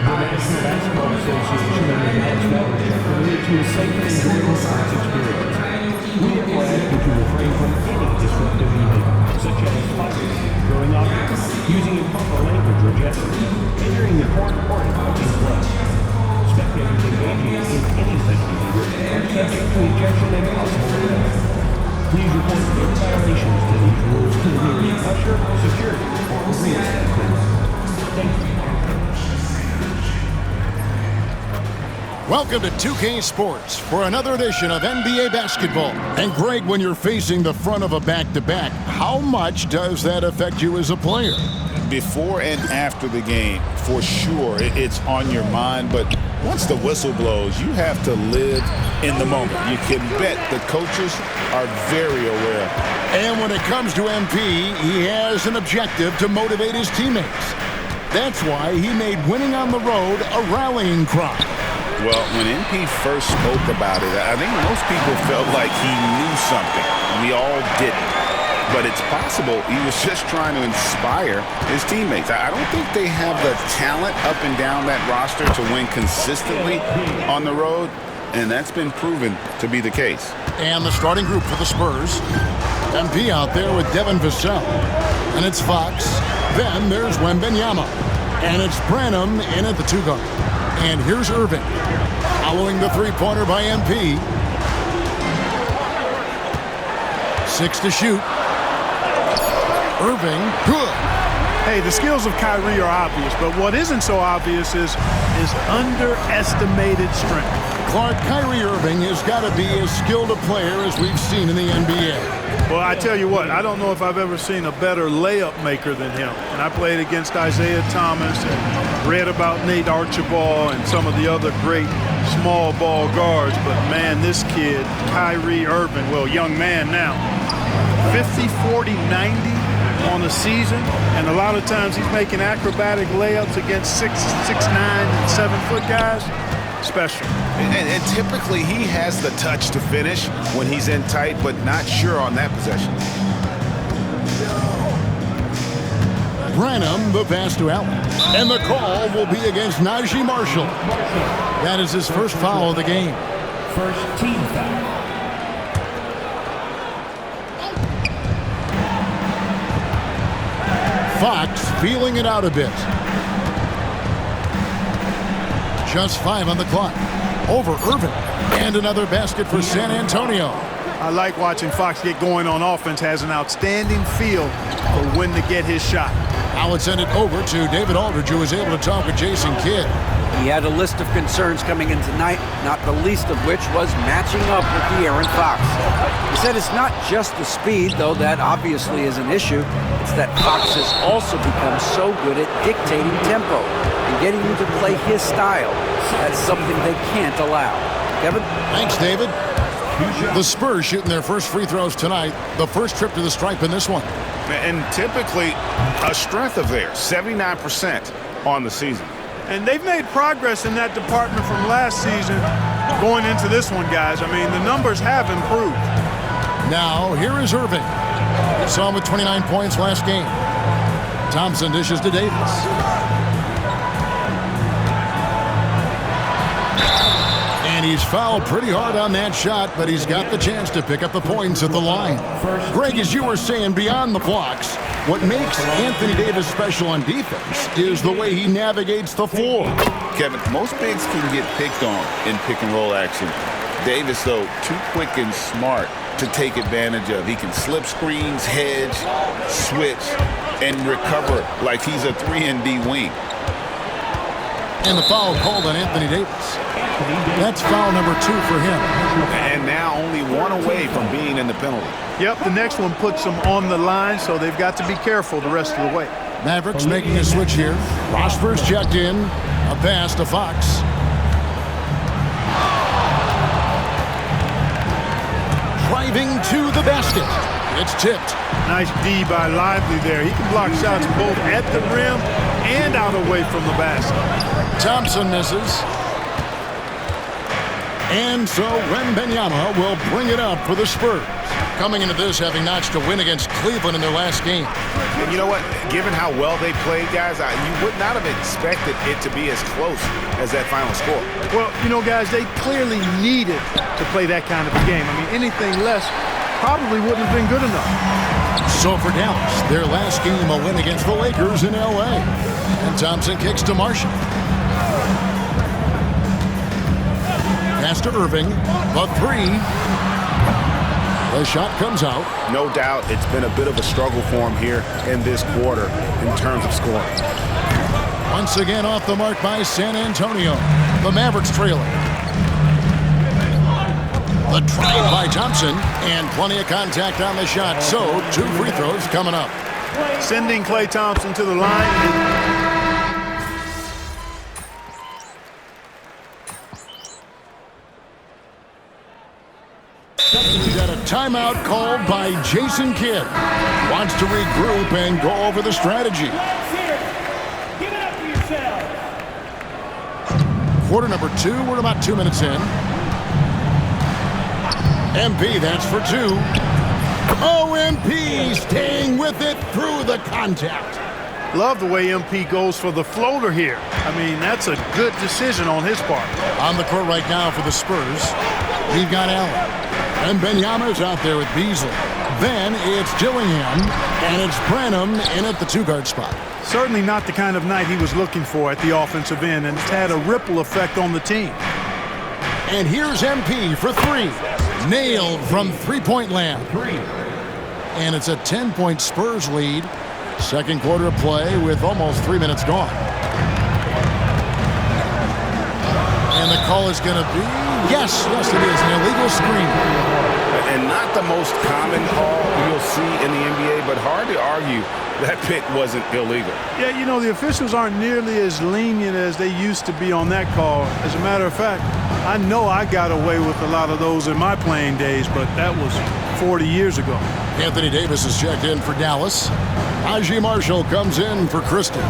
The National Basketball Association and the Dallas Valley are committed to a safe and enjoyable science experience. We therefore ask that you refrain from any disruptive behavior, such as fighting, throwing objects, using improper language or gestures, entering the court or invoking blood. Spectators engaging in any such behavior are subject to ejection and possible arrest. Please report any violations to these rules to the nearest usher, security, or arena staff member. Thank you. Welcome to 2K Sports for another edition of NBA basketball. And Greg, when you're facing the front of a back-to-back, how much does that affect you as a player? Before and after the game, for sure, it's on your mind. But once the whistle blows, you have to live in the moment. You can bet the coaches are very aware. And when it comes to MP, he has an objective to motivate his teammates. That's why he made winning on the road a rallying cry. Well, when MP first spoke about it, I think most people felt like he knew something. We all didn't. But it's possible he was just trying to inspire his teammates. I don't think they have the talent up and down that roster to win consistently on the road, and that's been proven to be the case. And the starting group for the Spurs. MP out there with Devin Vassell. And it's Fox. Then there's Wembanyama. And it's Branham in at the two guard. And here's Irving. Following the three-pointer by MP. 6 to shoot. Irving, good. Hey, the skills of Kyrie are obvious, but what isn't so obvious is underestimated strength. Clark, Kyrie Irving has got to be as skilled a player as we've seen in the NBA. Well, I tell you what, I don't know if I've ever seen a better layup maker than him. And I played against Isaiah Thomas and read about Nate Archibald and some of the other great small ball guards. But, man, this kid, Kyrie Irving, well, young man now, 50, 40, 90 on the season. And a lot of times he's making acrobatic layups against 6'9", and 7-foot guys. Special. And typically he has the touch to finish when he's in tight, but not sure on that possession. Branham, the pass to Allen. And the call will be against Najee Marshall. That is his first foul of the game. First team foul. Fox feeling it out a bit. Just 5 on the clock. Over Irving. And another basket for San Antonio. I like watching Fox get going on offense. Has an outstanding feel for when to get his shot. Now let's send it over to David Aldridge, who was able to talk with Jason Kidd. He had a list of concerns coming in tonight, not the least of which was matching up with De'Aaron Fox. He said it's not just the speed, though that obviously is an issue. It's that Fox has also become so good at dictating tempo and getting him to play his style. That's something they can't allow. Kevin? Thanks, David. The Spurs shooting their first free throws tonight. The first trip to the stripe in this one. And typically a strength of theirs, 79% on the season. And they've made progress in that department from last season going into this one, guys. I mean, the numbers have improved. Now, here is Irving. We saw him with 29 points last game. Thompson dishes to Davis. And he's fouled pretty hard on that shot, but he's got the chance to pick up the points at the line. Greg, as you were saying, beyond the blocks, what makes Anthony Davis special on defense is the way he navigates the floor. Kevin, most bigs can get picked on in pick-and-roll action. Davis, though, too quick and smart to take advantage of. He can slip screens, hedge, switch, and recover like he's a 3-and-D wing. And the foul called on Anthony Davis. That's foul number 2 for him. And now only one away from being in the penalty. Yep, the next one puts them on the line, so they've got to be careful the rest of the way. Mavericks making a switch here. Prosper's checked in. A pass to Fox. Driving to the basket. It's tipped. Nice D by Lively there. He can block shots both at the rim and out away from the basket. Thompson misses. And so Wembanyama will bring it up for the Spurs. coming into this having notched a win against Cleveland in their last game. And you know what? Given how well they played, guys, you would not have expected it to be as close as that final score. Well, you know, guys, they clearly needed to play that kind of a game. I mean, anything less probably wouldn't have been good enough. So for Dallas, their last game a win against the Lakers in L.A. And Thompson kicks to Marshall. Pass to Irving. The three. The shot comes out. No doubt it's been a bit of a struggle for him here in this quarter in terms of scoring. Once again off the mark by San Antonio. The Mavericks trailing. The try by Thompson, and plenty of contact on the shot. So 2 free throws coming up. Sending Klay Thompson to the line. We got a timeout called by Jason Kidd. Wants to regroup and go over the strategy. Give it up for yourself. Quarter number 2, we're about 2 minutes in. MP, that's for 2. MP staying with it through the contact. Love the way MP goes for the floater here. I mean, that's a good decision on his part. On the court right now for the Spurs, we've got Allen. And Benyama's out there with Beasley. Then it's Dillingham, and it's Branham in at the 2-guard spot. Certainly not the kind of night he was looking for at the offensive end, and it's had a ripple effect on the team. And here's MP for 3. Nailed from three-point land. And it's a 10-point Spurs lead. Second quarter of play with almost 3 minutes gone. And the call is going to be, yes, it is, an illegal screen. And not the most common call you'll see in the NBA, but hard to argue that pick wasn't illegal. Yeah, you know, the officials aren't nearly as lenient as they used to be on that call. As a matter of fact, I know I got away with a lot of those in my playing days, but that was 40 years ago. Anthony Davis is checked in for Dallas. Najee Marshall comes in for Christie.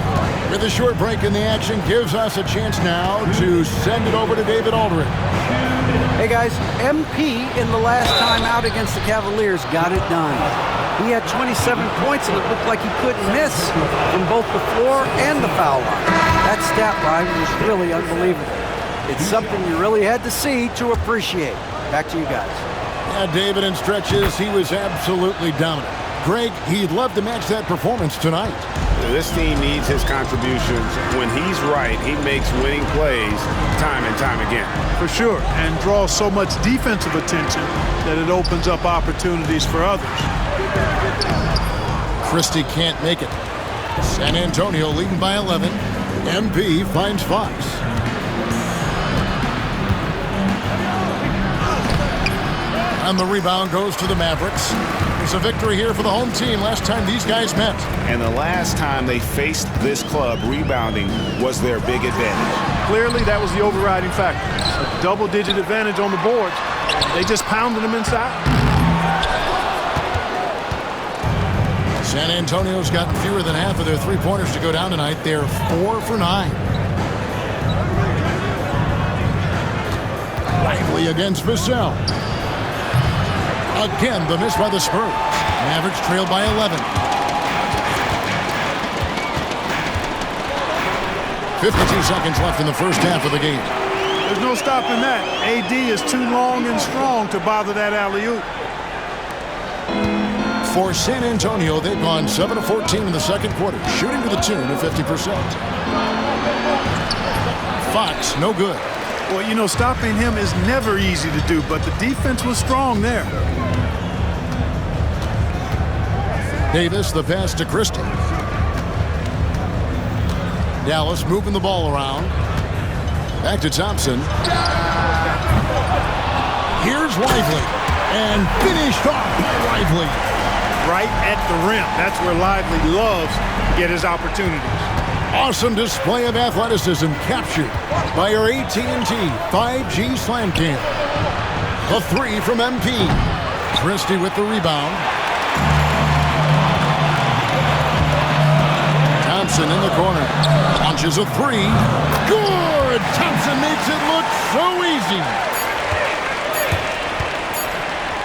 With a short break in the action, gives us a chance now to send it over to David Aldridge. Hey guys, MP in the last time out against the Cavaliers got it done. He had 27 points and it looked like he couldn't miss from both the floor and the foul line. That stat line was really unbelievable. It's something you really had to see to appreciate. Back to you guys. Yeah, David, in stretches, he was absolutely dominant. Greg, he'd love to match that performance tonight. This team needs his contributions. When he's right, he makes winning plays time and time again. For sure, and draws so much defensive attention that it opens up opportunities for others. Christie can't make it. San Antonio leading by 11. MP finds Fox. And the rebound goes to the Mavericks. It's a victory here for the home team. Last time these guys met. And the last time they faced this club, rebounding was their big advantage. Clearly, that was the overriding factor. A double-digit advantage on the boards. They just pounded them inside. San Antonio's gotten fewer than half of their three-pointers to go down tonight. They're 4 for 9. Lively against Vassell. Again, the miss by the Spurs. Mavericks trail by 11. 52 seconds left in the first half of the game. There's no stopping that. AD is too long and strong to bother that alley-oop. For San Antonio, they've gone 7 of 14 in the second quarter, shooting to the tune of 50%. Fox, no good. Well, you know, stopping him is never easy to do, but the defense was strong there. Davis, the pass to Christie. Dallas moving the ball around. Back to Thompson. Here's Lively. And finished off by Lively. Right at the rim. That's where Lively loves to get his opportunities. Awesome display of athleticism captured by our AT&T 5G Slam Cam. The three from MP. Christie with the rebound. Thompson in the corner. Launches a three. Good! Thompson makes it look so easy.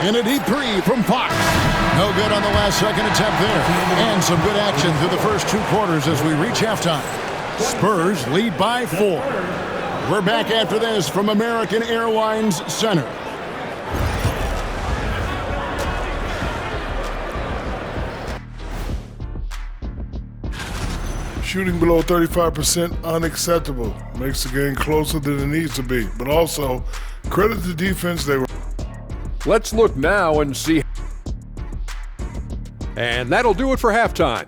And a deep three from Fox. No good on the last second attempt there. And some good action through the first 2 quarters as we reach halftime. Spurs lead by 4. We're back after this from American Airlines Center. Shooting below 35% unacceptable. Makes the game closer than it needs to be. But also, credit the defense. They were. Let's look now and see. And that'll do it for halftime.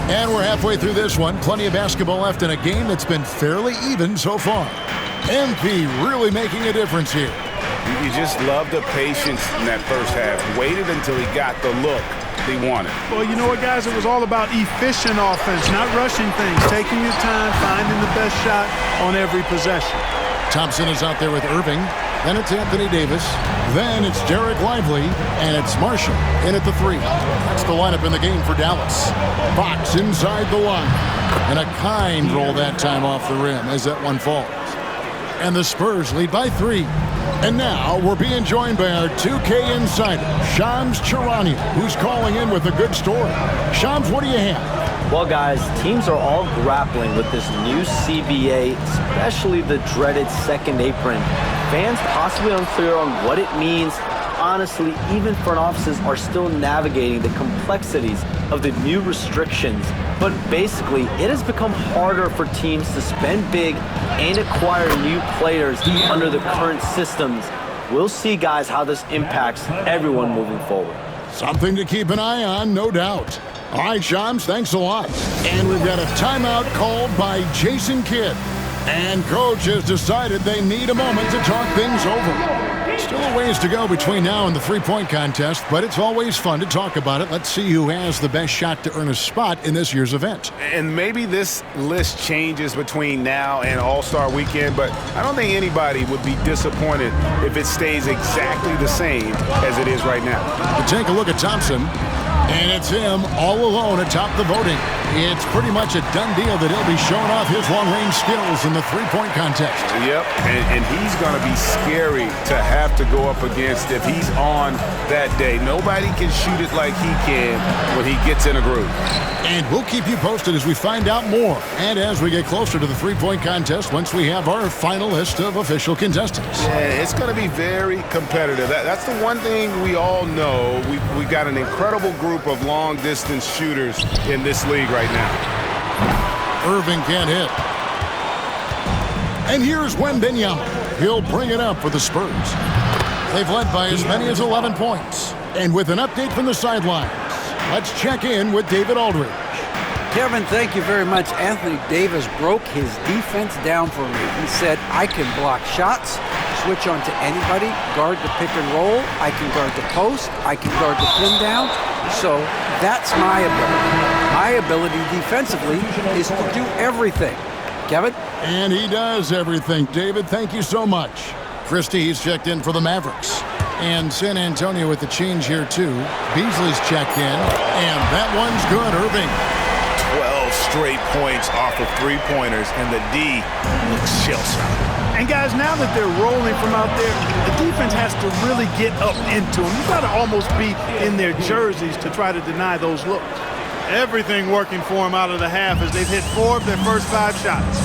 And we're halfway through this one. Plenty of basketball left in a game that's been fairly even so far. MP really making a difference here. You just love the patience in that first half. Waited until he got the look he wanted. Well, you know what, guys? It was all about efficient offense, not rushing things, taking your time, finding the best shot on every possession. Thompson is out there with Irving. Then it's Anthony Davis. Then it's Derek Lively. And it's Marshall in at the 3. That's the lineup in the game for Dallas. Fox inside the line. And a kind roll that time off the rim as that one falls. And the Spurs lead by 3. And now we're being joined by our 2K insider, Shams Charania, who's calling in with a good story. Shams, what do you have? Well, guys, teams are all grappling with this new CBA, especially the dreaded second apron. Fans possibly unclear on what it means. Honestly, even front offices are still navigating the complexities of the new restrictions. But basically, it has become harder for teams to spend big and acquire new players under the current systems. We'll see, guys, how this impacts everyone moving forward. Something to keep an eye on, no doubt. All right, Shams, thanks a lot. And we've got a timeout called by Jason Kidd. And Coach has decided they need a moment to talk things over. Still a ways to go between now and the three-point contest, but it's always fun to talk about it. Let's see who has the best shot to earn a spot in this year's event. And maybe this list changes between now and All-Star Weekend, but I don't think anybody would be disappointed if it stays exactly the same as it is right now. We take a look at Thompson, and it's him all alone atop the voting. It's pretty much a done deal that he'll be showing off his long-range skills in the three-point contest. Yep, and he's going to be scary to have to go up against if he's on that day. Nobody can shoot it like he can when he gets in a groove. And we'll keep you posted as we find out more and as we get closer to the three-point contest once we have our final list of official contestants. Yeah, it's going to be very competitive. That's the one thing we all know. We've got an incredible group of long-distance shooters in this league right now. Irving can't hit. And here's Wembanyama. He'll bring it up for the Spurs. They've led by as many as 11 points. And with an update from the sidelines, let's check in with David Aldridge. Kevin, thank you very much. Anthony Davis broke his defense down for me. He said, I can block shots, switch on to anybody, guard the pick and roll, I can guard the post, I can guard the pin down. So that's my ability. My ability defensively is to do everything. Kevin? And he does everything. David, thank you so much. Christie, he's checked in for the Mavericks. And San Antonio with the change here, too. Beasley's checked in. And that one's good, Irving. 12 straight points off of three-pointers, and the D looks shell-shocked. And guys, now that they're rolling from out there, the defense has to really get up into them. You've got to almost be in their jerseys to try to deny those looks. Everything working for them out of the half as they've hit 4 of their first 5 shots.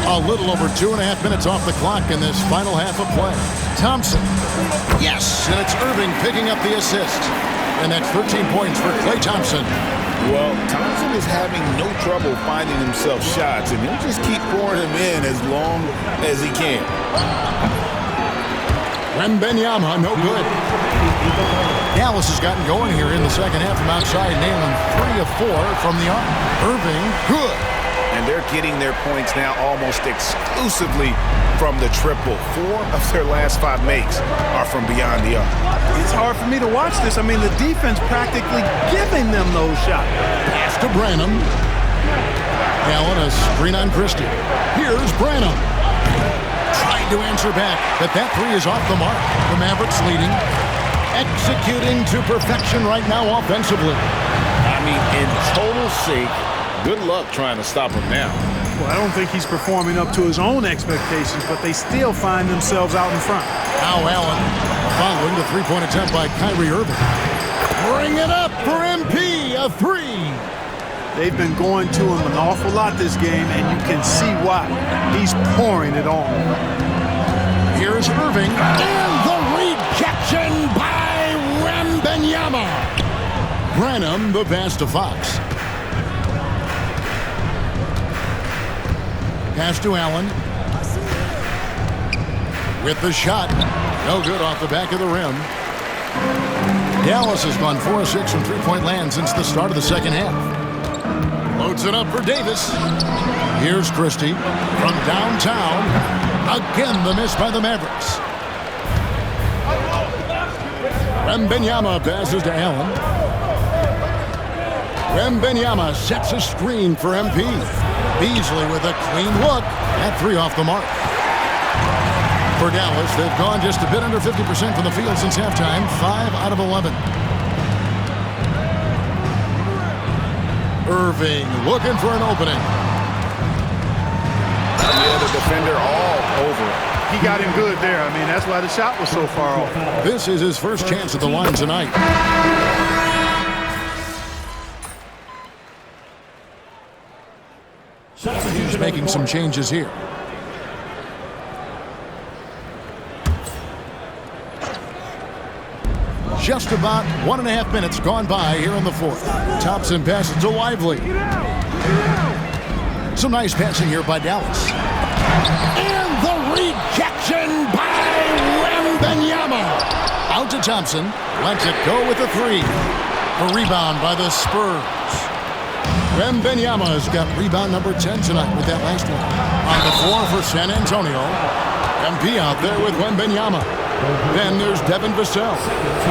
A little over 2.5 minutes off the clock in this final half of play. Thompson. Yes, and it's Irving picking up the assist. And that's 13 points for Klay Thompson. Well, Thompson is having no trouble finding himself shots, and he'll just keep pouring them in as long as he can. Wembanyama, no good. Dallas has gotten going here in the second half from outside, nailing 3 of 4 from the arc. Irving, good. And they're getting their points now almost exclusively from the triple. 4 of their last 5 makes are from beyond the arc. It's hard for me to watch this. I mean, the defense practically giving them those shots. Pass to Branham. Allen, a screen on Christie. Here's Branham. Trying to answer back, but that 3 is off the mark. The Mavericks leading. executing to perfection right now offensively. I mean, in total sync. Good luck trying to stop him now. Well, I don't think he's performing up to his own expectations, but they still find themselves out in front. Now Allen following the three-point attempt by Kyrie Irving. Bring it up for MP, a three. They've been going to him an awful lot this game, and you can see why. He's pouring it on. Here's Irving, and the rejection by Wembanyama. Branham, the pass to Fox. Pass to Allen. With the shot. No good off the back of the rim. Dallas has gone 4 of 6 from three-point land since the start of the second half. Loads it up for Davis. Here's Christie from downtown. Again, the miss by the Mavericks. Wembanyama passes to Allen. Wembanyama sets a screen for MP. Beasley with a clean look at 3 off the mark. For Dallas, they've gone just a bit under 50% from the field since halftime, 5 out of 11. Irving looking for an opening. Yeah, the defender all over it. He got him good there. I mean, that's why the shot was so far off. This is his first chance at the line tonight. He's making some changes here. Just about 1.5 minutes gone by here in the fourth. Thompson passes to Lively. Some nice passing here by Dallas. And the rejection by Wembanyama. Out to Thompson. Lets it go with the three. A rebound by the Spurs. Wembanyama has got rebound number 10 tonight with that last one. On the floor for San Antonio. MP out there with Wembanyama. Then there's Devin Vassell.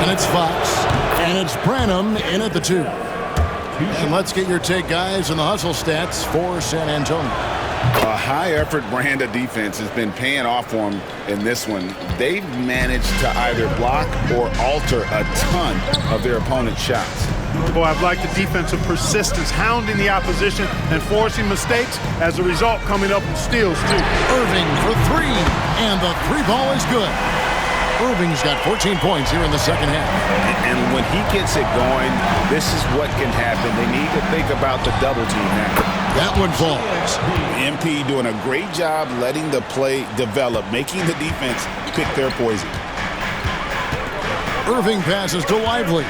And it's Fox. And it's Branham in at the 2. And let's get your take, guys, on the hustle stats for San Antonio. A high-effort brand of defense has been paying off for them in this one. They've managed to either block or alter a ton of their opponent's shots. Boy, I've liked the defensive persistence, hounding the opposition and forcing mistakes. As a result, coming up with steals, too. Irving for 3, and the 3 ball is good. Irving's got 14 points here in the second half. And when he gets it going, this is what can happen. They need to think about the double team now. That one falls. MP doing a great job letting the play develop, making the defense pick their poison. Irving passes to Lively.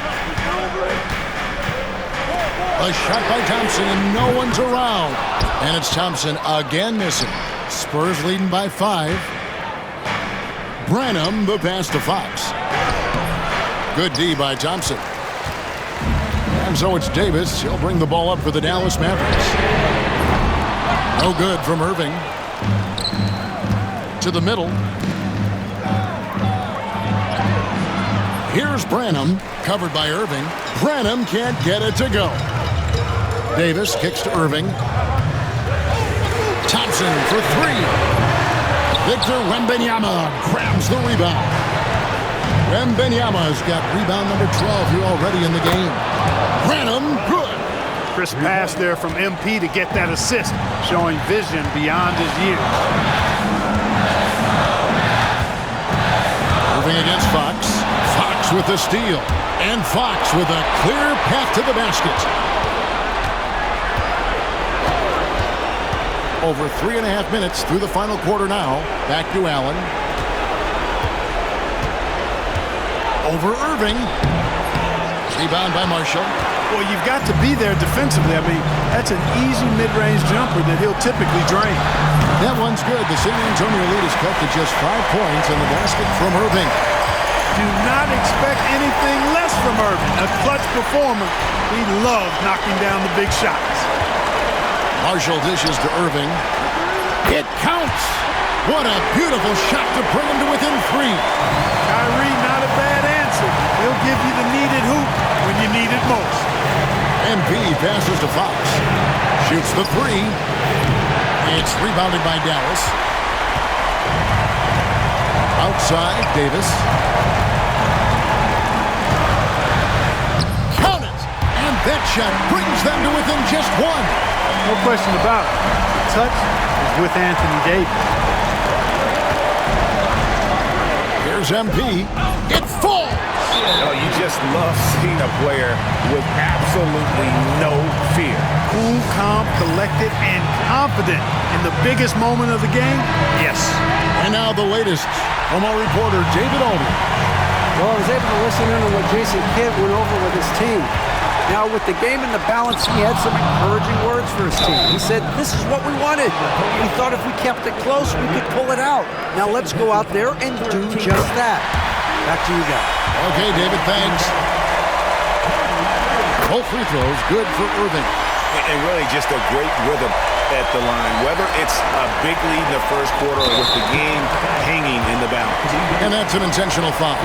A shot by Thompson, and no one's around. And it's Thompson again missing. Spurs leading by 5. Branham, the pass to Fox. Good D by Thompson. And so it's Davis. He'll bring the ball up for the Dallas Mavericks. No good from Irving. To the middle. Here's Branham, covered by Irving. Branham can't get it to go. Davis kicks to Irving. Thompson for 3. Victor Wembanyama grabs the rebound. Wembanyama's got rebound number 12 here already in the game. Branham, good. Crisp pass there from MP to get that assist, showing vision beyond his years. Irving against Fox. Fox with the steal. And Fox with a clear path to the basket. Over 3.5 minutes through the final quarter now. Back to Allen. Over Irving. Rebound by Marshall. Well, you've got to be there defensively. I mean, that's an easy mid-range jumper that he'll typically drain. That one's good. The San Antonio lead is cut to just 5 points in the basket from Irving. Do not expect anything less from Irving. A clutch performer. He loves knocking down the big shots. Marshall dishes to Irving. It counts! What a beautiful shot to bring him to within 3. Kyrie, not a bad answer. He'll give you the needed hoop when you need it most. MP passes to Fox. Shoots the 3. It's rebounded by Dallas. Outside, Davis. That shot brings them to within just one. No question about it. The touch is with Anthony Davis. Here's MP. It falls. Oh, you just love seeing a player with absolutely no fear. Cool, calm, collected, and confident in the biggest moment of the game? Yes. And now the latest from our reporter, David Aldridge. Well, I was able to listen in on what Jason Kidd went over with his team. Now, with the game in the balance, he had some encouraging words for his team. He said, this is what we wanted. We thought if we kept it close, we could pull it out. Now, let's go out there and do just that. Back to you guys. Okay, David, thanks. Both free throws good for Irving. And really just a great rhythm at the line, whether it's a big lead in the first quarter or with the game hanging in the balance. And that's an intentional foul.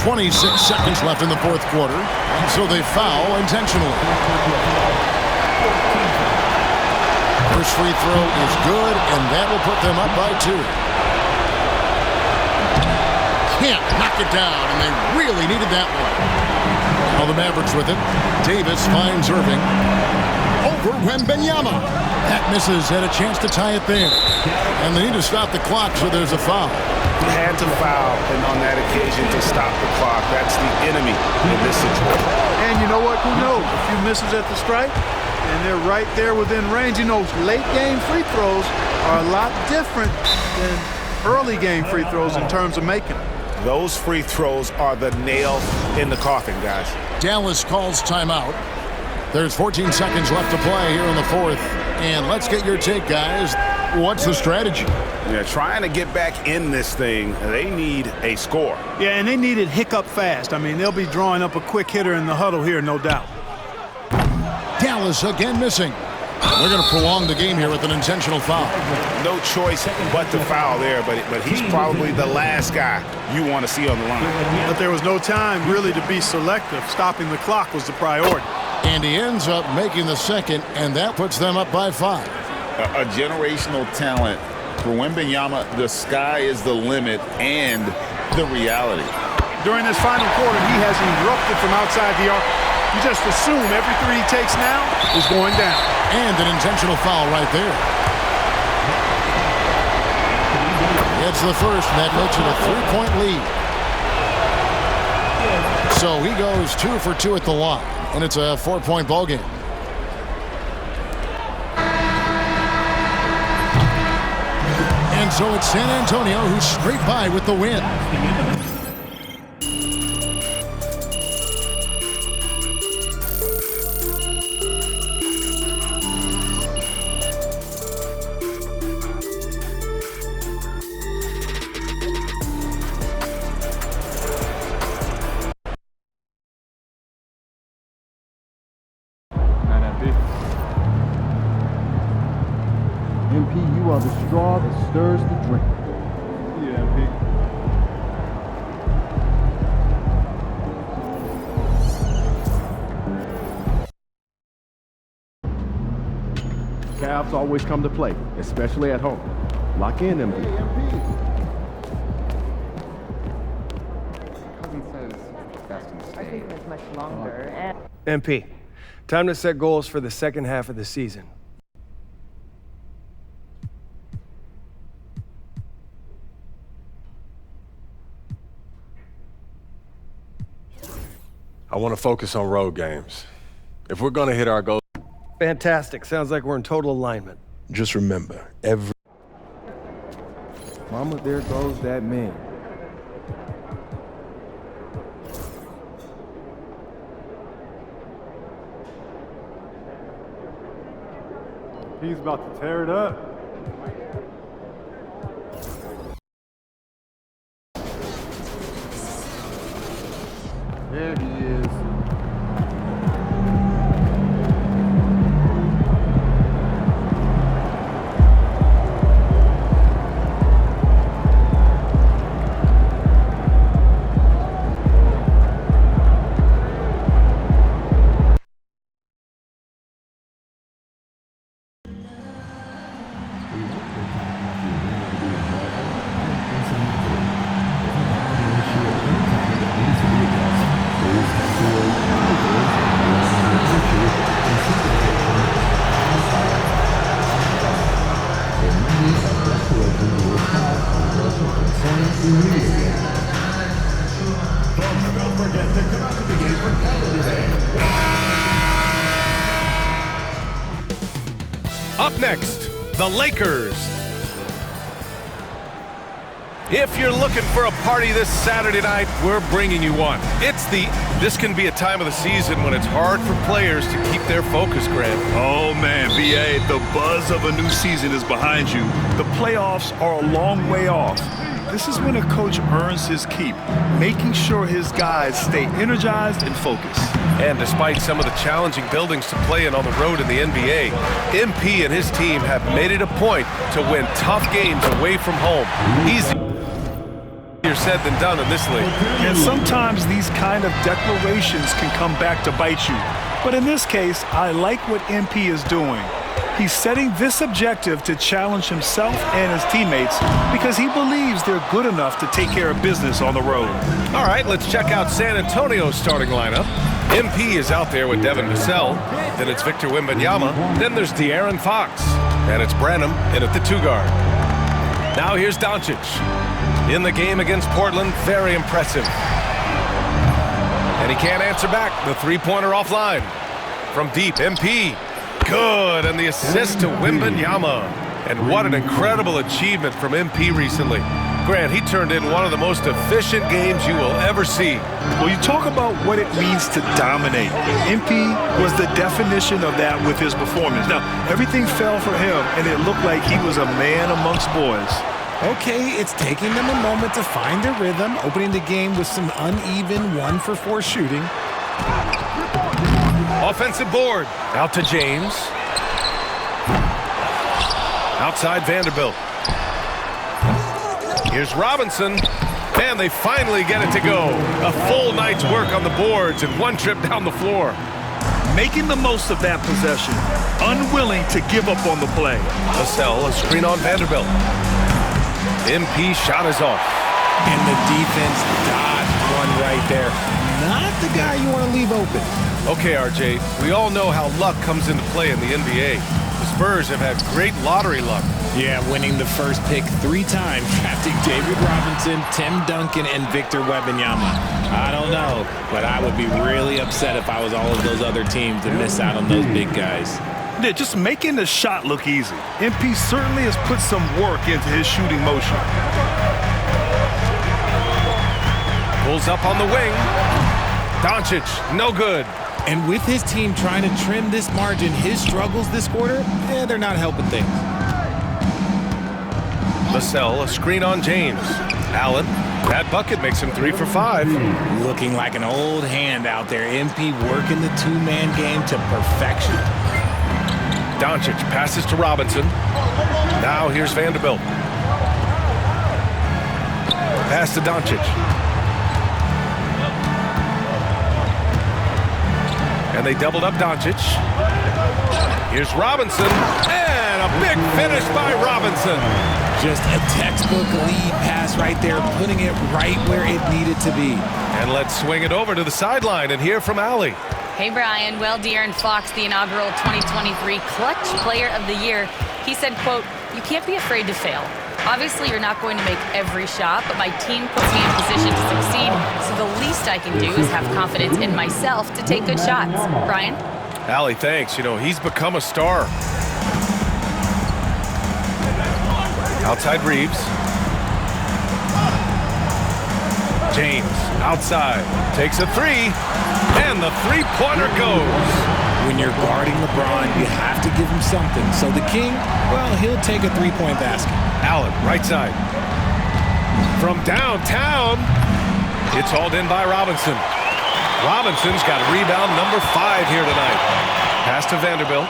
26 seconds left in the fourth quarter, and so they foul intentionally. First free throw is good, and that will put them up by 2. Can't knock it down, and they really needed that one. Now the Mavericks with it. Davis finds Irving. Over Wembanyama. That misses, had a chance to tie it there. And they need to stop the clock, so there's a foul. Had to foul on that occasion to stop the clock. That's the enemy in this situation. And you know what? Who knows? A few misses at the stripe, and they're right there within range. You know, late game free throws are a lot different than early game free throws in terms of making them. Those free throws are the nail in the coffin, guys. Dallas calls timeout. There's 14 seconds left to play here in the fourth. And let's get your take, guys. What's the strategy? Yeah, trying to get back in this thing, they need a score. Yeah, and they need it hiccup fast. I mean, they'll be drawing up a quick hitter in the huddle here, no doubt. Dallas again missing. They're going to prolong the game here with an intentional foul. No choice but to foul there, but he's probably the last guy you want to see on the line. But there was no time really to be selective. Stopping the clock was the priority. And he ends up making the second, and that puts them up by 5. A generational talent. For Wembanyama, the sky is the limit and the reality. During this final quarter, he has erupted from outside the arc. You just assume every three he takes now is going down. And an intentional foul right there. It's the first, and that makes it a 3-point lead. So he goes 2 for 2 at the line, and it's a 4-point ball game. And so it's San Antonio who scrape by with the win. MP, you are the straw that stirs the drink. Yeah, MP. Cavs always come to play, especially at home. Lock in, MP. Cousin says that's a mistake. I think it's much longer. MP, time to set goals for the second half of the season. I want to focus on road games. If we're going to hit our goals... Fantastic. Sounds like we're in total alignment. Just remember, every... Mama, there goes that man. He's about to tear it up. There he is. Up next, the Lakers. If you're looking for a party this Saturday night, we're bringing you one. This can be a time of the season when it's hard for players to keep their focus, Grant. Oh, man, B.A., the buzz of a new season is behind you. The playoffs are a long way off. This is when a coach earns his keep, making sure his guys stay energized and focused. And despite some of the challenging buildings to play in on the road in the NBA, MP and his team have made it a point to win tough games away from home. Easier said than done in this league. And sometimes these kind of declarations can come back to bite you. But in this case, I like what MP is doing. He's setting this objective to challenge himself and his teammates because he believes they're good enough to take care of business on the road. All right, let's check out San Antonio's starting lineup. MP is out there with Devin Vassell. Then it's Victor Wembanyama. Then there's De'Aaron Fox. And it's Branham in at the 2-guard. Now here's Doncic. In the game against Portland, very impressive. And he can't answer back. The three-pointer offline. From deep, MP. Good, and the assist to Wembanyama. And what an incredible achievement from MP recently. Grant, he turned in one of the most efficient games you will ever see. Well, you talk about what it means to dominate. MP was the definition of that with his performance. Now, everything fell for him, and it looked like he was a man amongst boys. Okay, it's taking them a moment to find their rhythm, opening the game with some uneven 1-for-4 shooting. Offensive board. Out to James. Outside Vanderbilt. Here's Robinson. And they finally get it to go. A full night's work on the boards and one trip down the floor. Making the most of that possession. Unwilling to give up on the play. Vassell, a screen on Vanderbilt. MP shot is off. And the defense dodged one right there. Not the guy you want to leave open. Okay, RJ, we all know how luck comes into play in the NBA. The Spurs have had great lottery luck. Yeah, winning the first pick 3 times, drafting David Robinson, Tim Duncan, and Victor Wembanyama. I don't know, but I would be really upset if I was all of those other teams to miss out on those big guys. Yeah, just making the shot look easy. MP certainly has put some work into his shooting motion. Pulls up on the wing. Doncic, no good. And with his team trying to trim this margin, his struggles this quarter, they're not helping things. Vassell, a screen on James. Allen, that bucket makes him 3 for 5. Looking like an old hand out there. MP working the 2-man game to perfection. Doncic passes to Robinson. Now here's Vanderbilt. Pass to Doncic. And they doubled up Doncic. Here's Robinson. And a big finish by Robinson. Just a textbook lead pass right there, putting it right where it needed to be. And let's swing it over to the sideline and hear from Allie. Hey, Brian. Well, De'Aaron Fox, the inaugural 2023 Clutch Player of the Year, he said, quote, "You can't be afraid to fail. Obviously, you're not going to make every shot, but my team puts me in position to succeed, so the least I can do is have confidence in myself to take good shots." Brian? Allie, thanks. You know, he's become a star. Outside Reeves. James, outside, takes a 3, and the three-pointer goes. When you're guarding LeBron, you have to give him something. So the King, well, he'll take a 3-point basket. Allen, right side. From downtown, it's hauled in by Robinson. Robinson's got rebound number 5 here tonight. Pass to Vanderbilt.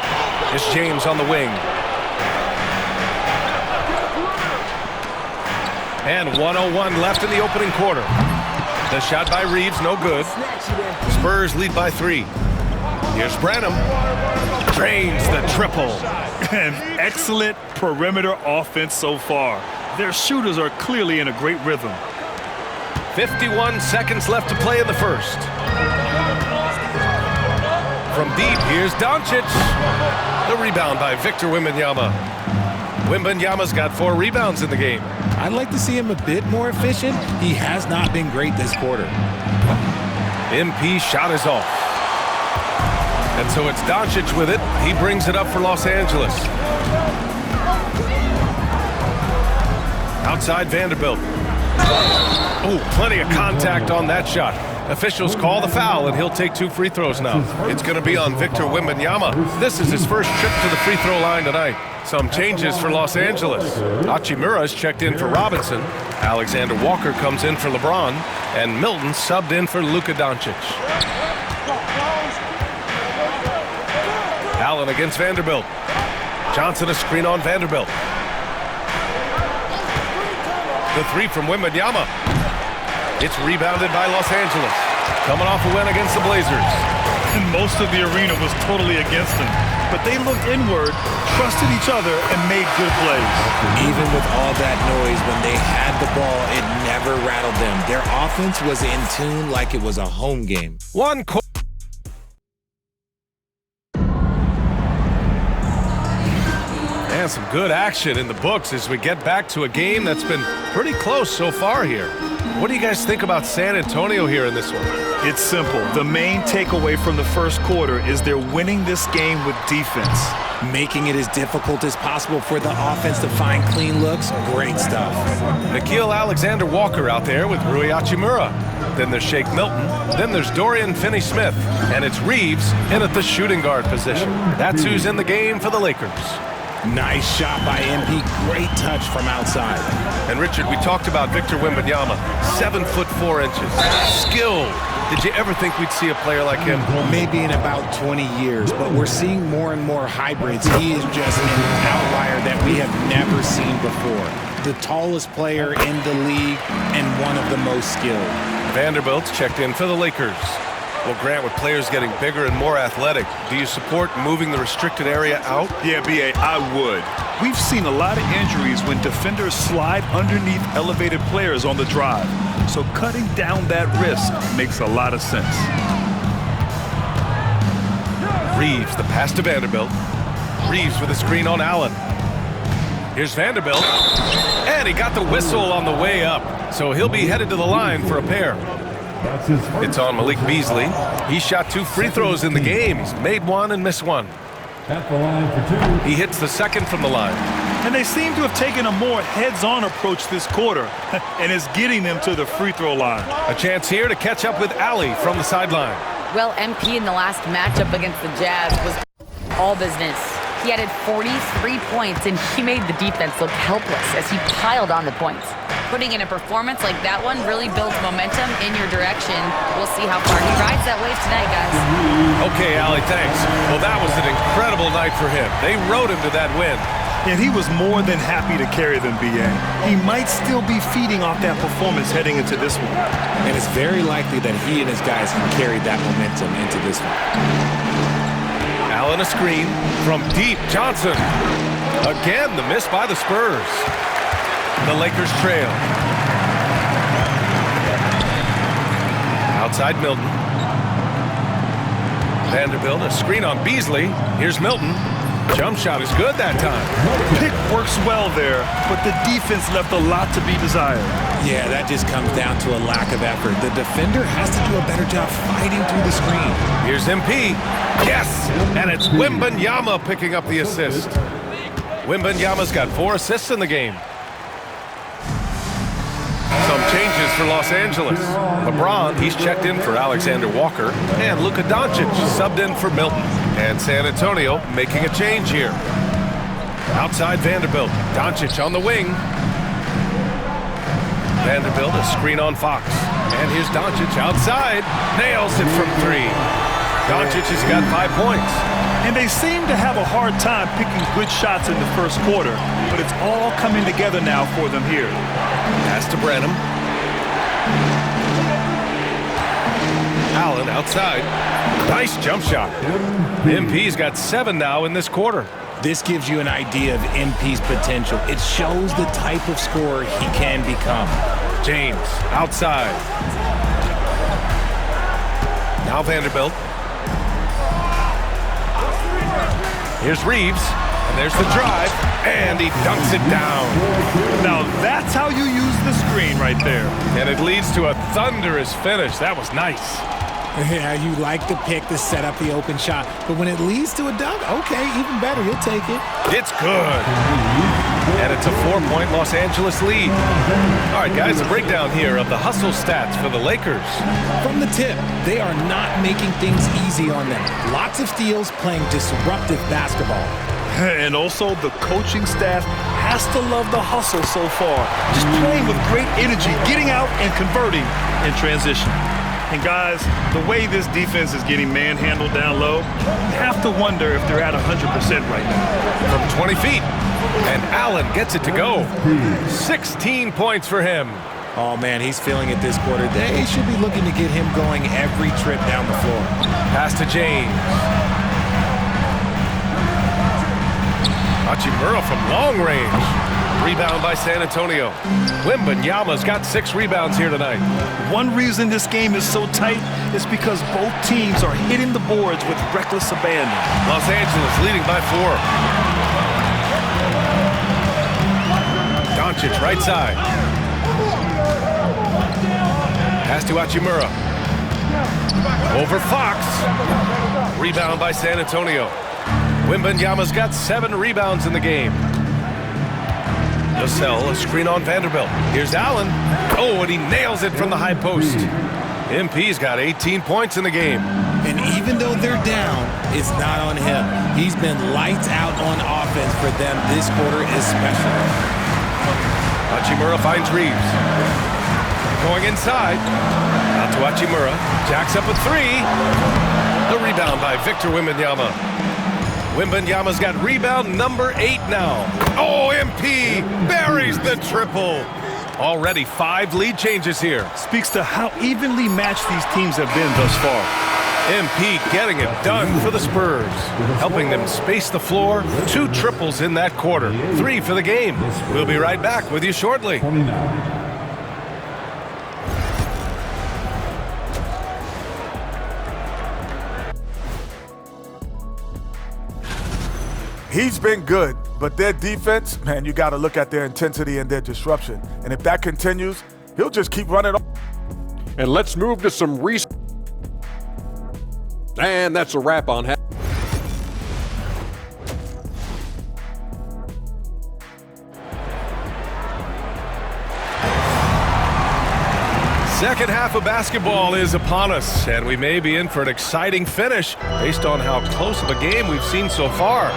It's James on the wing. And 1:01 left in the opening quarter. The shot by Reeves, no good. Spurs lead by 3. Here's Branham. Drains the triple. An excellent perimeter offense so far. Their shooters are clearly in a great rhythm. 51 seconds left to play in the first. From deep, here's Doncic. The rebound by Victor Wembanyama. Wembanyama's got 4 rebounds in the game. I'd like to see him a bit more efficient. He has not been great this quarter. MP shot is off. And so it's Doncic with it. He brings it up for Los Angeles. Outside Vanderbilt. Oh, plenty of contact on that shot. Officials call the foul, and he'll take 2 free throws now. It's going to be on Victor Wembanyama. This is his first trip to the free throw line tonight. Some changes for Los Angeles. Hachimura's checked in for Robinson. Alexander Walker comes in for LeBron. And Milton subbed in for Luka Doncic. Allen against Vanderbilt. Johnson a screen on Vanderbilt. The 3 from Wembanyama. It's rebounded by Los Angeles. Coming off a win against the Blazers. And most of the arena was totally against them. But they looked inward, trusted each other, and made good plays. Even with all that noise, when they had the ball, it never rattled them. Their offense was in tune like it was a home game. And some good action in the books as we get back to a game that's been pretty close so far here. What do you guys think about San Antonio here in this one? It's simple. The main takeaway from the first quarter is they're winning this game with defense. Making it as difficult as possible for the offense to find clean looks. Great stuff. Nickeil Alexander-Walker out there with Rui Hachimura. Then there's Shake Milton. Then there's Dorian Finney-Smith. And it's Reeves in at the shooting guard position. That's who's in the game for the Lakers. Nice shot by MP. Great touch from outside. And Richard, we talked about Victor Wembanyama. 7'4". Skilled. Did you ever think we'd see a player like him? Maybe in about 20 years, but we're seeing more and more hybrids. He is just an outlier that we have never seen before. The tallest player in the league and one of the most skilled. Vanderbilt's checked in for the Lakers. Well, Grant, with players getting bigger and more athletic, do you support moving the restricted area out? Yeah, B.A., I would. We've seen a lot of injuries when defenders slide underneath elevated players on the drive. So cutting down that risk makes a lot of sense. Reeves, the pass to Vanderbilt. Reeves with a screen on Allen. Here's Vanderbilt. And he got the whistle on the way up. So he'll be headed to the line for a pair. It's on Malik Beasley. He shot 2 free throws in the game. He's made 1 and missed 1. At the line for 2. He hits the second from the line. And they seem to have taken a more heads-on approach this quarter and is getting them to the free throw line. A chance here to catch up with Ali from the sideline. Well, MP in the last matchup against the Jazz was all business. He added 43 points, and he made the defense look helpless as he piled on the points. Putting in a performance like that one really builds momentum in your direction. We'll see how far he rides that wave tonight, guys. Okay, Ali, thanks. Well, that was an incredible night for him. They rode him to that win. And he was more than happy to carry them, B.A. He might still be feeding off that performance heading into this one. And it's very likely that he and his guys can carry that momentum into this one. Allen a screen from deep. Johnson. Again, the miss by the Spurs. The Lakers trail. Outside Milton. Vanderbilt, a screen on Beasley. Here's Milton. Jump shot is good that time. Pick works well there, but the defense left a lot to be desired. Yeah, that just comes down to a lack of effort. The defender has to do a better job fighting through the screen. Here's MP. Yes! And it's Wembanyama picking up the assist. Wembanyama's got 4 assists in the game. Some changes for Los Angeles. LeBron, he's checked in for Alexander Walker. And Luka Doncic subbed in for Milton. And San Antonio making a change here. Outside Vanderbilt. Doncic on the wing. Vanderbilt, a screen on Fox. And here's Doncic outside. Nails it from 3. Doncic has got 5 points. And they seem to have a hard time picking good shots in the first quarter, but it's all coming together now for them here. Pass to Branham. Allen outside. Nice jump shot. MP's got 7 now in this quarter. This gives you an idea of MP's potential. It shows the type of scorer he can become. James outside. Now Vanderbilt. Here's Reeves, and there's the drive, and he dunks it down. Now that's how you use the screen right there. And it leads to a thunderous finish. That was nice. Yeah, you like the pick to set up the open shot, but when it leads to a dunk, okay, even better, you'll take it. It's good. And it's a 4-point Los Angeles lead. All right, guys, a breakdown here of the hustle stats for the Lakers. From the tip, they are not making things easy on them. Lots of steals, playing disruptive basketball. And also, the coaching staff has to love the hustle so far. Just playing with great energy, getting out and converting in transition. And guys, the way this defense is getting manhandled down low, you have to wonder if they're at 100% right now. From 20 feet, and Allen gets it to go. 16 points for him. Oh, man, he's feeling it this quarter. They should be looking to get him going every trip down the floor. Pass to James. Hachimura from long range. Rebound by San Antonio. Wembanyama's got 6 rebounds here tonight. One reason this game is so tight is because both teams are hitting the boards with reckless abandon. Los Angeles leading by 4. Doncic right side. Pass to Hachimura. Over Fox. Rebound by San Antonio. Wembanyama's got 7 rebounds in the game. Vassell, a screen on Vanderbilt. Here's Allen. Oh, and he nails it from the high post. MP's got 18 points in the game. And even though they're down, it's not on him. He's been lights out on offense for them this quarter especially. Hachimura finds Reeves. Going inside. Out to Hachimura. Jacks up a 3. The rebound by Victor Wembanyama. Wembanyama's got rebound number 8 now. Oh, MP buries the triple. Already 5 lead changes here. Speaks to how evenly matched these teams have been thus far. MP getting it done for the Spurs, helping them space the floor. 2 triples in that quarter, 3 for the game. We'll be right back with you shortly. He's been good, but their defense, man, you got to look at their intensity and their disruption. And if that continues, he'll just keep running. And let's move to some And that's a wrap on half. Second half of basketball is upon us, and we may be in for an exciting finish based on how close of a game we've seen so far.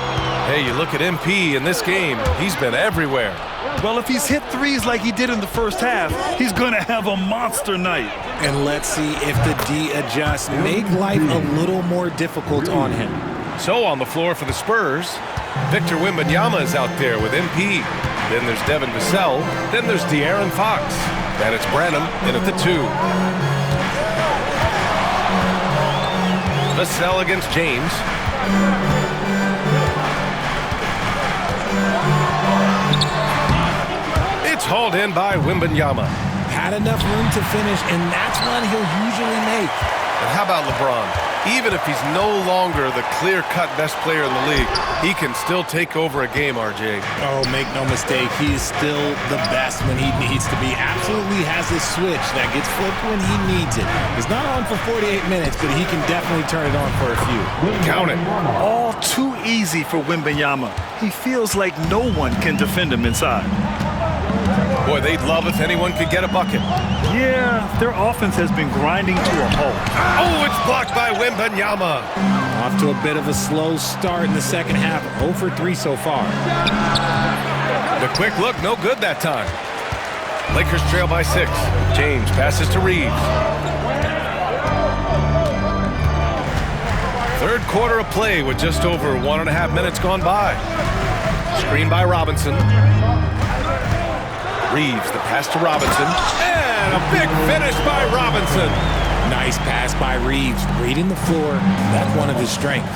Hey, you look at MP in this game, he's been everywhere. Well, if he's hit threes like he did in the first half, he's going to have a monster night. And let's see if the D adjusts, make life a little more difficult on him. So on the floor for the Spurs, Victor Wembanyama is out there with MP. Then there's Devin Vassell. Then there's De'Aaron Fox. And it's Branham in at the 2. Vassell against James. It's hauled in by Wembanyama. Had enough room to finish, and that's one he'll usually make. And how about LeBron? Even if he's no longer the clear-cut best player in the league, he can still take over a game, RJ. Oh, make no mistake, he is still the best when he needs to be. Absolutely has a switch that gets flipped when he needs it. It's not on for 48 minutes, but he can definitely turn it on for a few. Count it. All too easy for Wembanyama. He feels like no one can defend him inside. Boy, they'd love if anyone could get a bucket. Yeah, their offense has been grinding to a halt. Oh, it's blocked by Wembanyama. Off to a bit of a slow start in the second half. 0 for 3 so far. The quick look, no good that time. Lakers trail by 6. James passes to Reeves. Third quarter of play with just over 1.5 minutes gone by. Screen by Robinson. Reeves, the pass to Robinson. And a big finish by Robinson. Nice pass by Reeves, reading the floor. That's one of his strengths.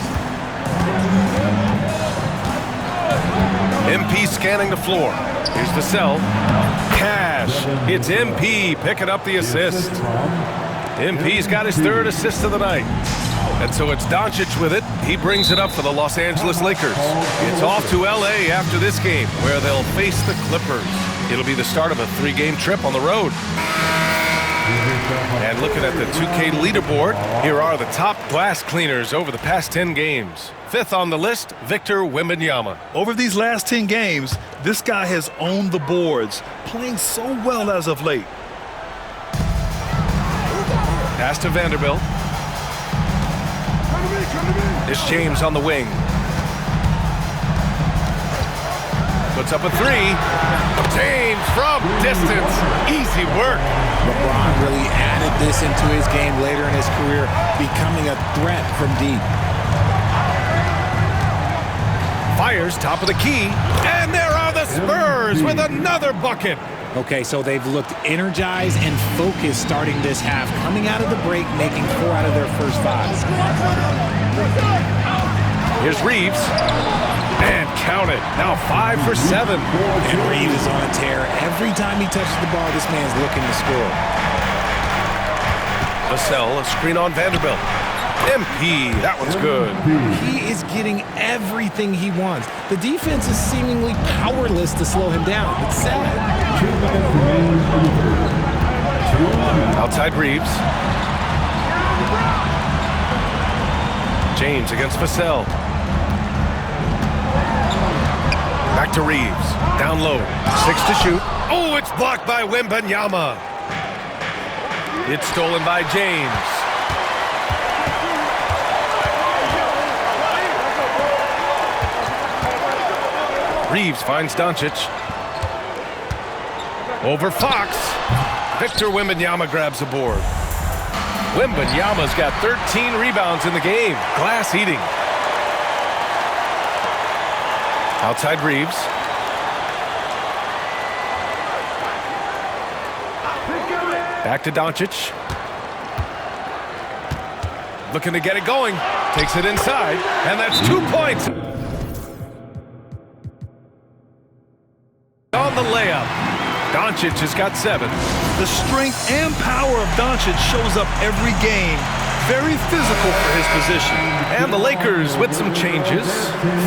MP scanning the floor. Here's Vassell. Cash. It's MP picking up the assist. MP's got his 3rd assist of the night. And so it's Doncic with it. He brings it up for the Los Angeles Lakers. It's off to LA after this game, where they'll face the Clippers. It'll be the start of a 3-game trip on the road. And looking at the 2K leaderboard, here are the top glass cleaners over the past 10 games. Fifth on the list, Victor Wembanyama. Over these last 10 games, this guy has owned the boards, playing so well as of late. Pass to Vanderbilt. It's James on the wing. Puts up a three. James from distance. Easy work. LeBron really added this into his game later in his career, becoming a threat from deep. Fires top of the key. And there are the Spurs with another bucket. Okay, so they've looked energized and focused starting this half, coming out of the break, making 4 out of their first 5. Here's Reeves. And count it. Now 5 for 7. And Reeves is on a tear. Every time he touches the ball, this man's looking to score. Vassell, a screen on Vanderbilt. MP, that one's good. He is getting everything he wants. The defense is seemingly powerless to slow him down. It's sad. Outside Reeves. James against Vassell. Back to Reeves. Down low. 6 to shoot. Oh, it's blocked by Wembanyama. It's stolen by James. Reeves finds Doncic. Over Fox. Victor Wembanyama grabs the board. Wembanyama's got 13 rebounds in the game. Glass eating. Outside Reeves. Back to Doncic. Looking to get it going. Takes it inside. And that's 2 points. On the layup. Doncic has got 7. The strength and power of Doncic shows up every game. Very physical for his position. And the Lakers with some changes.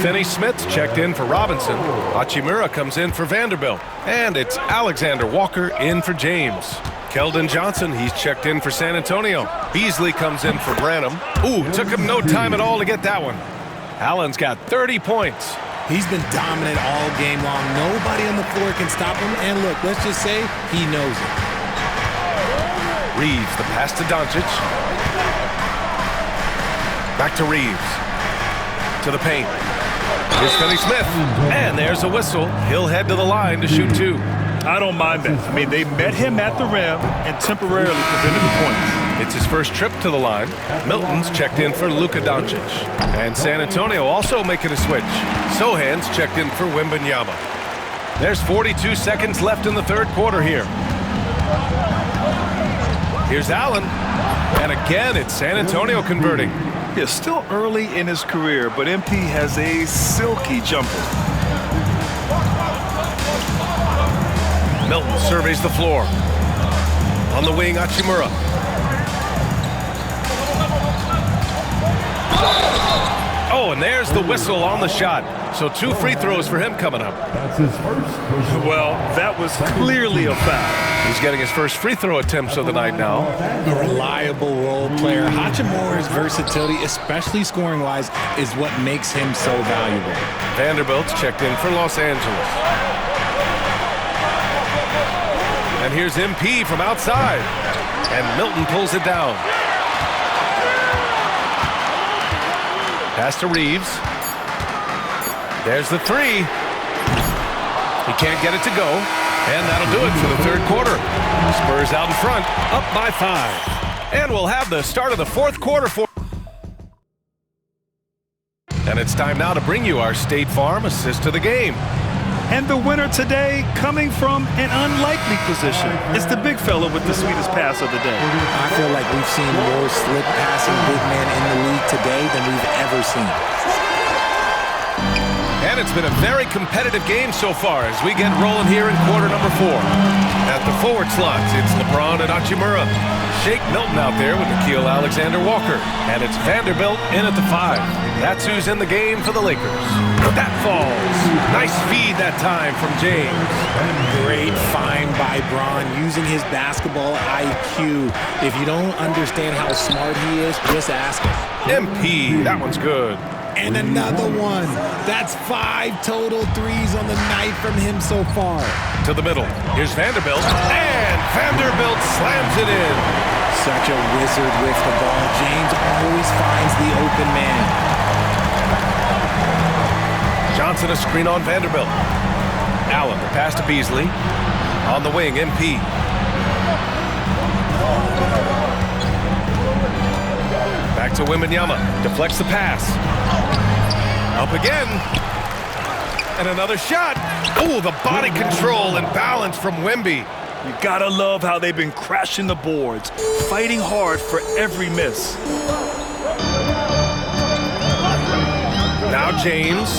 Finney Smith checked in for Robinson. Hachimura comes in for Vanderbilt. And it's Alexander Walker in for James. Keldon Johnson, he's checked in for San Antonio. Beasley comes in for Branham. Ooh, took him no time at all to get that one. Allen's got 30 points. He's been dominant all game long. Nobody on the floor can stop him. And look, let's just say he knows it. Reeves, the pass to Doncic. Back to Reeves. To the paint. Here's Finney Smith. And there's a whistle. He'll head to the line to shoot 2. I don't mind that. I mean, they met him at the rim and temporarily prevented the points. It's his first trip to the line. Milton's checked in for Luka Doncic. And San Antonio also making a switch. Sohan's checked in for Wembanyama. There's 42 seconds left in the third quarter here. Here's Allen. And again, it's San Antonio converting. Yeah, still early in his career, but MP has a silky jumper. Milton surveys the floor. On the wing, Hachimura. Oh, and there's the whistle on the shot. So 2 free throws for him coming up. That's his first. Well, that was clearly a foul. He's getting his first free throw attempts of the night now. A reliable role player. Hachimura's versatility, especially scoring-wise, is what makes him so valuable. Vanderbilt's checked in for Los Angeles. And here's MP from outside. And Milton pulls it down. Pass to Reeves. There's the 3. He can't get it to go. And that'll do it for the third quarter. Spurs out in front, up by 5. And we'll have the start of the fourth quarter for... And it's time now to bring you our State Farm assist to the game. And the winner today, coming from an unlikely position, is the big fella with the sweetest pass of the day. I feel like we've seen more slip passing big men in the league today than we've ever seen. And it's been a very competitive game so far as we get rolling here in quarter number 4. At the forward slots, it's LeBron and Hachimura. Shake Milton out there with Nickeil Alexander-Walker. And it's Vanderbilt in at the 5. That's who's in the game for the Lakers. That falls. Nice feed that time from James. Great find by Bron using his basketball IQ. If you don't understand how smart he is, just ask him. MP, that one's good. And another one. That's 5 total threes on the night from him so far. To the middle. Here's Vanderbilt. And Vanderbilt slams it in. Such a wizard with the ball. James always finds the open man. Johnson a screen on Vanderbilt. Allen, the pass to Beasley. On the wing, MP. Back to Wembanyama. Deflects the pass. Up again. And another shot. Oh, the body control and balance from Wemby. You gotta love how they've been crashing the boards, fighting hard for every miss. Now James.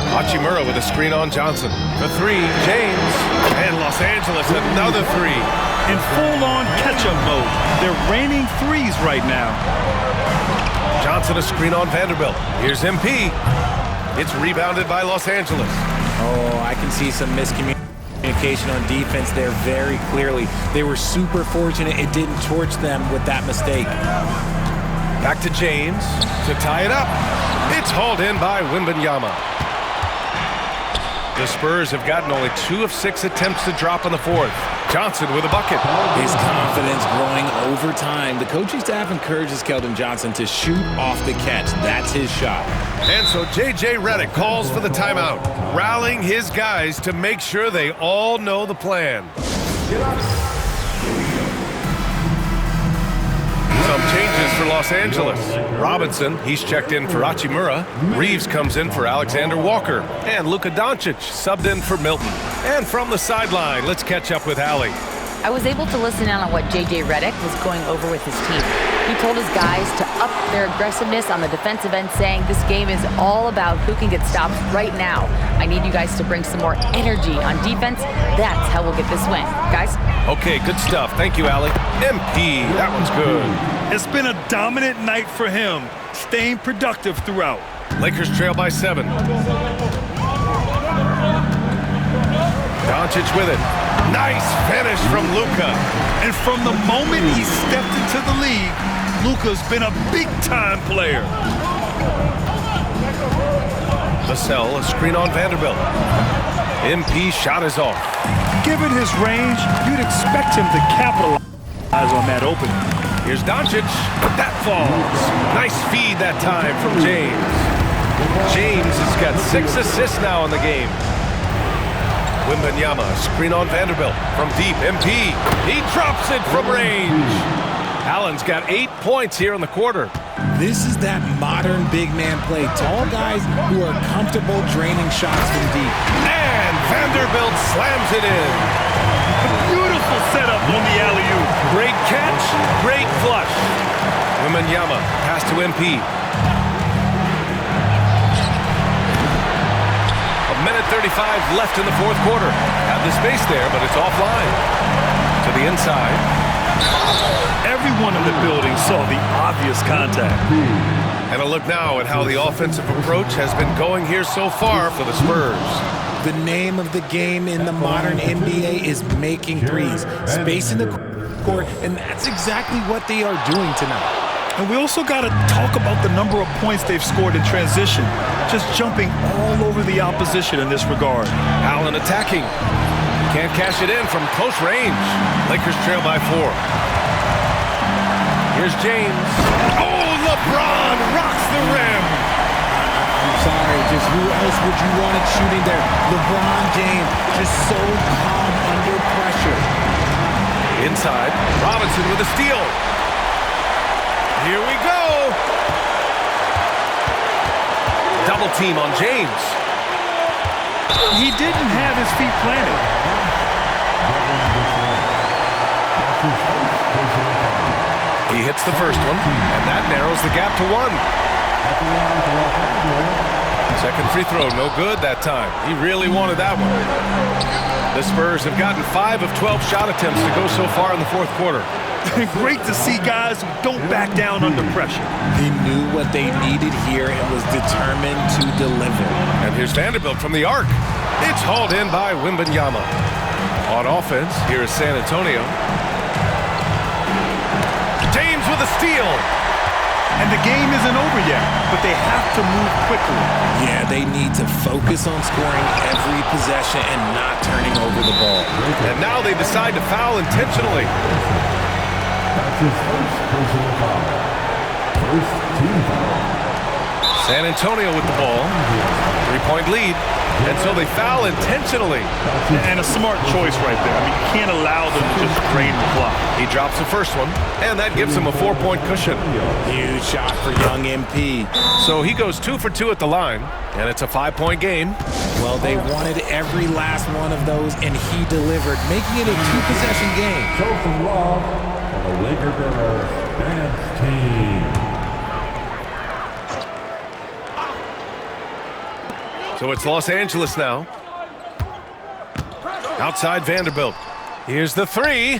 Hachimura with a screen on Johnson. The three, James. And Los Angeles, another three. In full-on catch-up mode. They're raining threes right now. Johnson a screen on Vanderbilt. Here's MP. It's rebounded by Los Angeles. Oh, I can see some miscommunication on defense there very clearly. They were super fortunate it didn't torch them with that mistake. Back to James to tie it up. It's hauled in by Wembanyama. The Spurs have gotten only 2 of 6 attempts to drop in the fourth. Johnson with a bucket. His confidence growing over time. The coaching staff encourages Keldon Johnson to shoot off the catch. That's his shot. And so J.J. Redick calls for the timeout, rallying his guys to make sure they all know the plan. Some changes for Los Angeles. Robinson, he's checked in for Hachimura. Reeves comes in for Alexander Walker. And Luka Doncic subbed in for Milton. And from the sideline, let's catch up with Allie. I was able to listen in on what J.J. Redick was going over with his team. He told his guys to up their aggressiveness on the defensive end, saying this game is all about who can get stops right now. I need you guys to bring some more energy on defense. That's how we'll get this win. Guys? Okay, good stuff. Thank you, Allie. MP, that one's good. It's been a dominant night for him, staying productive throughout. Lakers trail by 7. Doncic with it. Nice finish from Luka. And from the moment he stepped into the league, Luka's been a big-time player. Vassell, a screen on Vanderbilt. MP shot is off. Given his range, you'd expect him to capitalize on that opening. Here's Doncic, but that falls. Nice feed that time from James. James has got 6 assists now in the game. Wembanyama, screen on Vanderbilt. From deep, MP. He drops it from range. Allen's got 8 points here in the quarter. This is that modern big man play. Tall guys who are comfortable draining shots from deep. And Vanderbilt slams it in. Beautiful setup on the alley-oop. Great catch, great flush. Wembanyama, pass to MP. 1:35 left in the fourth quarter. Had the space there, but it's offline. To the inside. Everyone in the building saw the obvious contact. And a look now at how the offensive approach has been going here so far for the Spurs. The name of the game in the modern NBA is making threes. Spacing the court, and that's exactly what they are doing tonight. And we also got to talk about the number of points they've scored in transition. Just jumping all over the opposition in this regard. Allen attacking. Can't cash it in from close range. Lakers trail by 4. Here's James. Oh, LeBron rocks the rim. I'm sorry, just who else would you want it shooting there? LeBron James, just so calm under pressure. Inside, Robinson with a steal. Here we go. Double team on James. He didn't have his feet planted. He hits the first one, and that narrows the gap to 1. Second free throw, no good that time. He really wanted that one. The Spurs have gotten 5 of 12 shot attempts to go so far in the fourth quarter. Great to see guys who don't back down under pressure. He knew what they needed here and was determined to deliver. And here's Vanderbilt from the arc. It's hauled in by Wembanyama. On offense, here is San Antonio. James with a steal. And the game isn't over yet, but they have to move quickly. Yeah, they need to focus on scoring every possession and not turning over the ball. And now they decide to foul intentionally. That's his first personal foul. First team foul. San Antonio with the ball. 3-point lead. And so they foul intentionally. And a smart choice right there. I mean, you can't allow them to just drain the clock. He drops the first one, and that gives him a 4-point cushion. Huge shot for young MP. So he goes 2 for 2 at the line, and it's a 5-point game. Well, they wanted every last one of those, and he delivered, making it a 2-possession game. Show some love for the Laker girls dance team. So it's Los Angeles now. Outside Vanderbilt. Here's the three.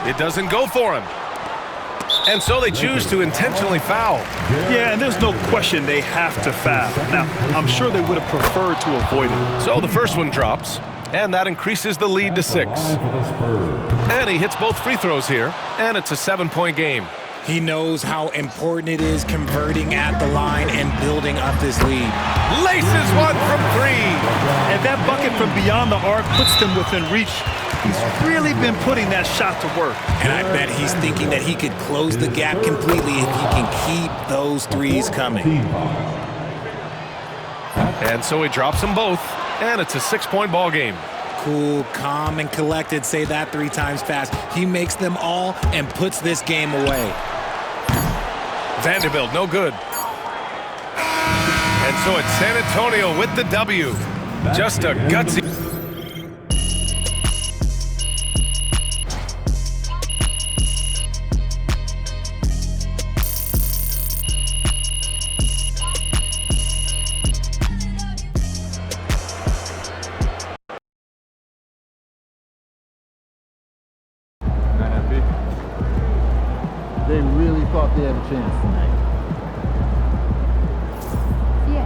It doesn't go for him. And so they choose to intentionally foul. Yeah, and there's no question they have to foul. Now, I'm sure they would have preferred to avoid it. So the first one drops, and that increases the lead to 6. And he hits both free throws here, and it's a 7-point game. He knows how important it is converting at the line and building up this lead. Laces one from 3. And that bucket from beyond the arc puts them within reach. He's really been putting that shot to work. And I bet he's thinking that he could close the gap completely if he can keep those threes coming. And so he drops them both, and it's a 6-point ball game. Cool, calm, and collected. Say that 3 times fast. He makes them all and puts this game away. Vanderbilt, no good. And so it's San Antonio with the W. Just a gutsy. They really thought they had a chance tonight. Yeah,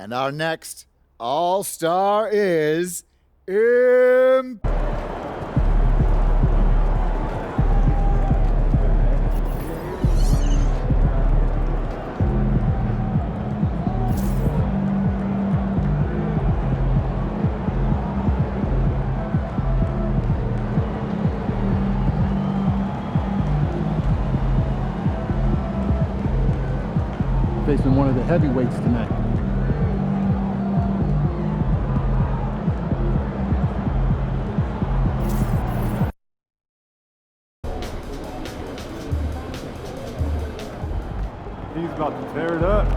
And our next All-Star is Imp. Facing one of the heavyweights tonight. He's about to tear it up.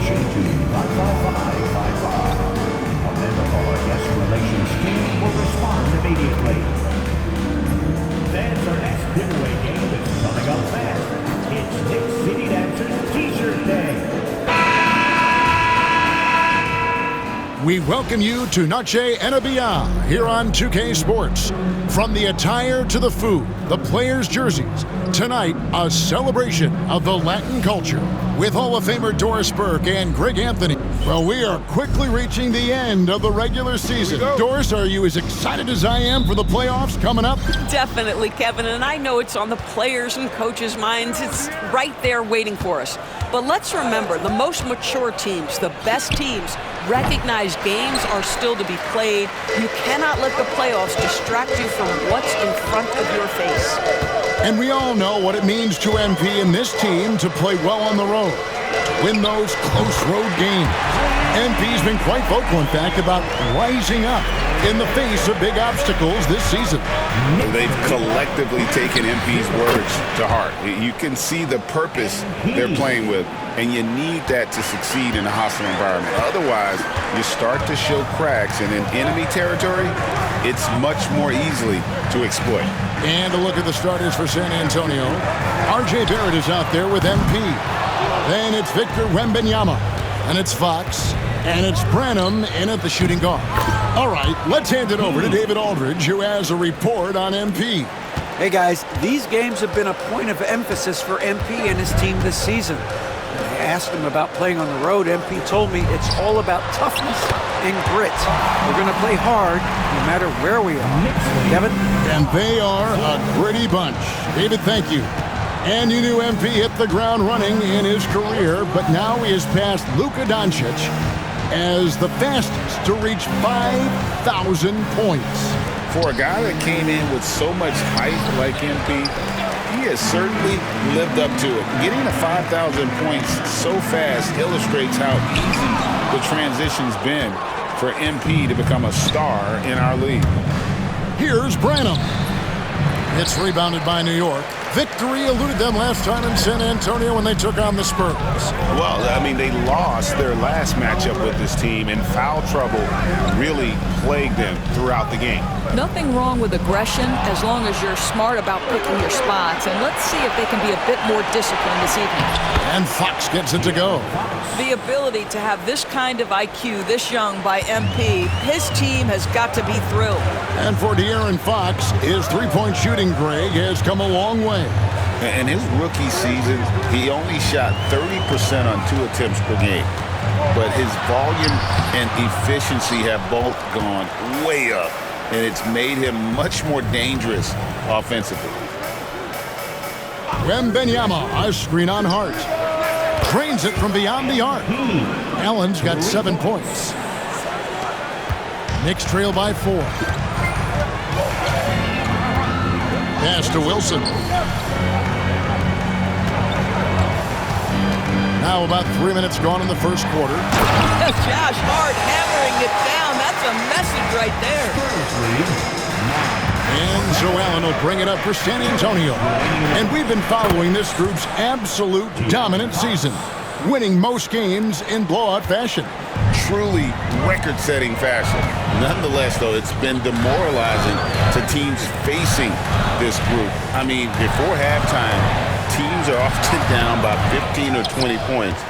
information to 55555. A member of our guest relations team will respond immediately. Fans, our next giveaway game is coming up fast. It's Nick City Dancers T-shirt Day. We welcome you to Noche NBA here on 2K Sports. From the attire to the food, the players' jerseys, tonight a celebration of the Latin culture with Hall of Famer Doris Burke and Greg Anthony. Well, we are quickly reaching the end of the regular season. Doris, are you as excited as I am for the playoffs coming up? Definitely, Kevin, and I know it's on the players' and coaches' minds. It's right there waiting for us. But let's remember, the most mature teams, the best teams, recognize games are still to be played. You cannot let the playoffs distract you from what's in front of your face. And we all know what it means to MP and this team to play well on the road, win those close road games. MP's been quite vocal, in fact, about rising up in the face of big obstacles this season. They've collectively taken MP's words to heart. You can see the purpose they're playing with, and you need that to succeed in a hostile environment. Otherwise, you start to show cracks, and in enemy territory, it's much more easily to exploit. And a look at the starters for San Antonio. R.J. Barrett is out there with MP. Then it's Victor Wembanyama. And it's Fox. And it's Branham in at the shooting guard. All right, let's hand it over to David Aldridge, who has a report on MP. Hey, guys, these games have been a point of emphasis for MP and his team this season. I asked him about playing on the road. MP told me it's all about toughness and grit. We're going to play hard no matter where we are. Kevin? And they are a gritty bunch. David, thank you. And you knew MP hit the ground running in his career, but now he has passed Luka Doncic as the fastest to reach 5,000 points. For a guy that came in with so much hype like MP, he has certainly lived up to it. Getting to 5,000 points so fast illustrates how easy the transition's been for MP to become a star in our league. Here's Branham. It's rebounded by New York. Victory eluded them last time in San Antonio when they took on the Spurs. Well, I mean, they lost their last matchup with this team, and foul trouble really plagued them throughout the game. Nothing wrong with aggression as long as you're smart about picking your spots. And let's see if they can be a bit more disciplined this evening. And Fox gets it to go. The ability to have this kind of IQ this young by MP, his team has got to be thrilled. And for De'Aaron Fox, his three-point shooting, Greg, has come a long way. In his rookie season, he only shot 30% on 2 attempts per game. But his volume and efficiency have both gone way up, and it's made him much more dangerous offensively. Wembanyama, a screen on Hart. Trains it from beyond the arc. Allen's got 7 points. Knicks trail by 4. Pass to Wilson. Now about 3 minutes gone in the first quarter. Josh Hart hammering it down. That's a message right there. And so Allen will bring it up for San Antonio. And we've been following this group's absolute dominant season, winning most games in blowout fashion. Truly record-setting fashion. Nonetheless, though, it's been demoralizing to teams facing this group. I mean, before halftime, teams are often down by 15 or 20 points.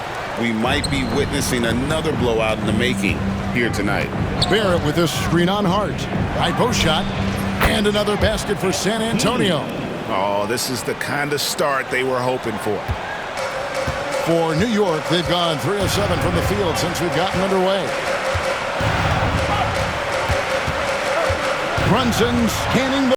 We might be witnessing another blowout in the making here tonight. Barrett with this screen on Hart. High post shot. And another basket for San Antonio. Oh, this is the kind of start they were hoping for. For New York, they've gone 3 of 7 from the field since we've gotten underway. Brunson scanning the